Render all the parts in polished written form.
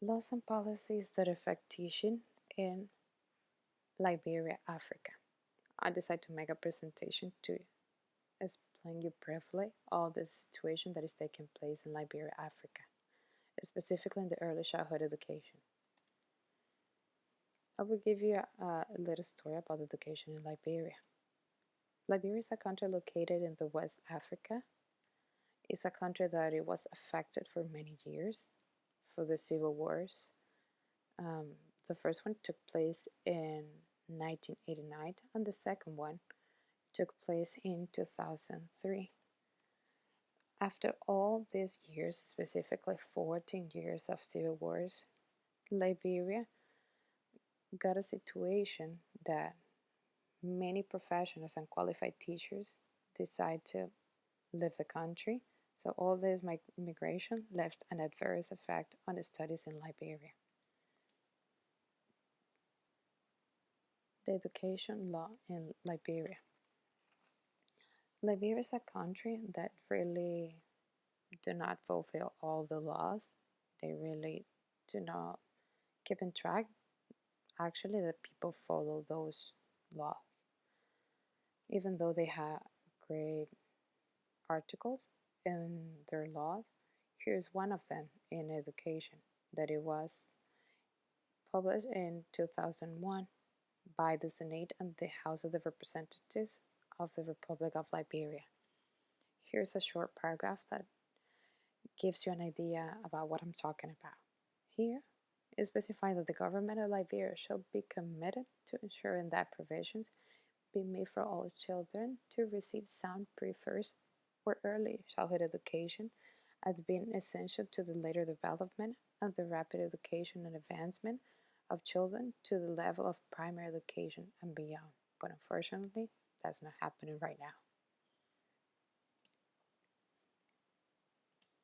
Laws and policies that affect teaching in Liberia, Africa. I decided to make a presentation to explain you briefly all the situation that is taking place in Liberia, Africa, specifically in the early childhood education. I will give you a little story about education in Liberia. Liberia is a country located in the West Africa. It's a country that it was affected for many years for the civil wars. Um, the first one took place in 1989, and the second one took place in 2003. After all these years, specifically 14 years of civil wars, Liberia got a situation that many professionals and qualified teachers decide to leave the country. So all this migration left an adverse effect on the studies in Liberia. The education law in Liberia. Liberia is a country that really do not fulfill all the laws. They really do not keep in track. Actually, the people follow those laws, even though they have great articles in their laws. Here's one of them in education that it was published in 2001 by the Senate and the House of the Representatives of the Republic of Liberia. Here's a short paragraph that gives you an idea about what I'm talking about. Here, it specifies that the government of Liberia shall be committed to ensuring that provisions be made for all children to receive sound pre-first or early childhood education as being essential to the later development and the rapid education and advancement of children to the level of primary education and beyond. But unfortunately, that's not happening right now.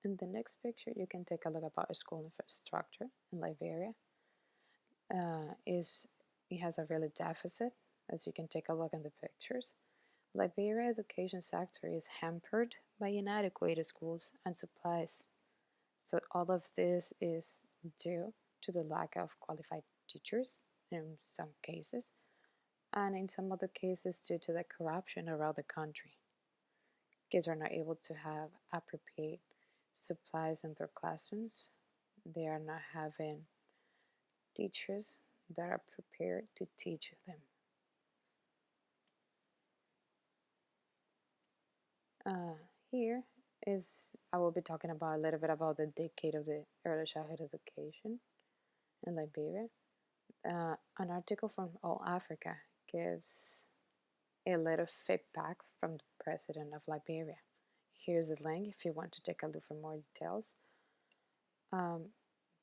In the next picture, you can take a look about school infrastructure in Liberia. It has a really deficit, as you can take a look in the pictures. Liberia education sector is hampered by inadequate schools and supplies. So all of this is due to the lack of qualified teachers in some cases, and in some other cases due to the corruption around the country. Kids are not able to have appropriate supplies in their classrooms. They are not having teachers that are prepared to teach them. Here is, I will be talking about a little bit about the decade of the early childhood education in Liberia. An article from All Africa gives a little feedback from the president of Liberia. Here's the link if you want to take a look for more details.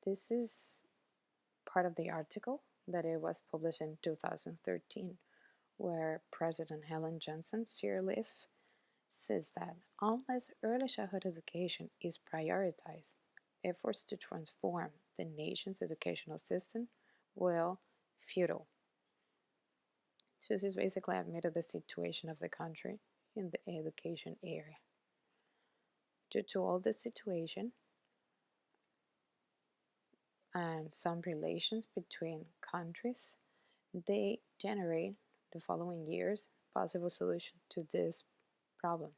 This is part of the article that it was published in 2013, where President Helen Johnson Sirleaf says that unless early childhood education is prioritized, efforts to transform the nation's educational system will futile. So this is basically admitted the situation of the country in the education area. Due to all this situation and some relations between countries, they generate the following years possible solution to this problem.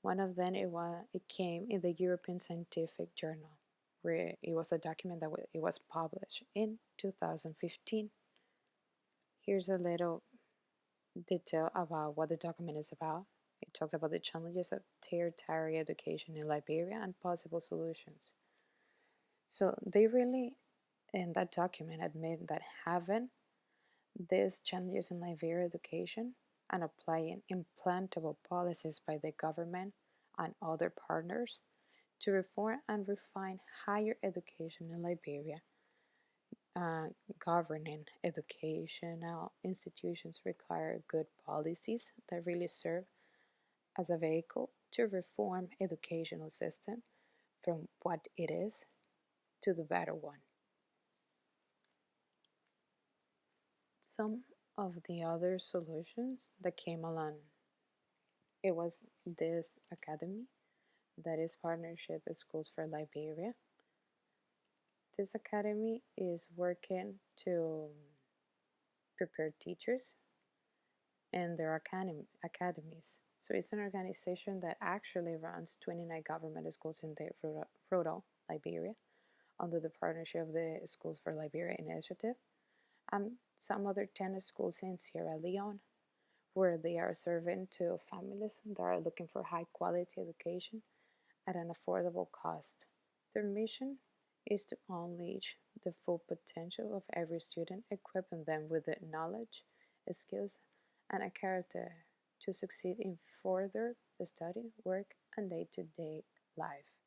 One of them it came in the European Scientific Journal, where it was a document that it was published in 2015. Here's a little detail about what the document is about. It talks about the challenges of tertiary education in Liberia and possible solutions. So they really, in that document, admit that having these challenges in Liberia education and applying implantable policies by the government and other partners to reform and refine higher education in Liberia. Governing educational institutions require good policies that really serve as a vehicle to reform educational system from what it is to the better one. Some of the other solutions that came along, it was this academy that is partnership with Schools for Liberia. This academy is working to prepare teachers and their academies. So it's an organization that actually runs 29 government schools in the rural Liberia under the partnership of the Schools for Liberia initiative, and some other 10 schools in Sierra Leone, where they are serving to families that are looking for high quality education at an affordable cost. Their mission is to unleash the full potential of every student, equipping them with the knowledge, skills, and a character to succeed in further study, work, and day to day life.